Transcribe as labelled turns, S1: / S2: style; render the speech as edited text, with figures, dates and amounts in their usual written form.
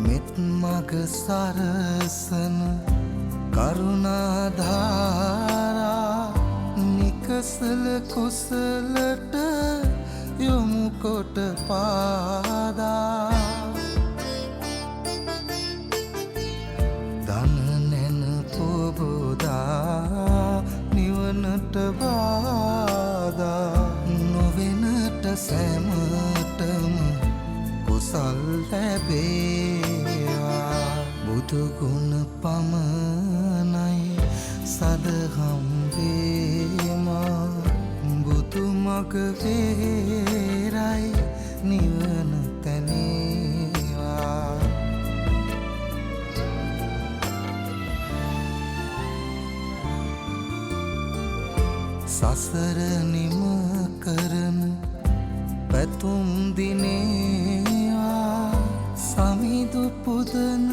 S1: මෙත් මග සරසන කරුණාධාරා නිකසල කුසලට යොමු කොට පාදා දන නැන පොබෝදා නිවනට බාදා නොවෙනට සැමටම කුසල් ලැබේවා බුදුගුණ පමණයි සදහම් වේමා බුදු මග වේරයි නිවන තැනේවා සසර නිම කරන පැතුම් දිනේවා සමිදු පුදන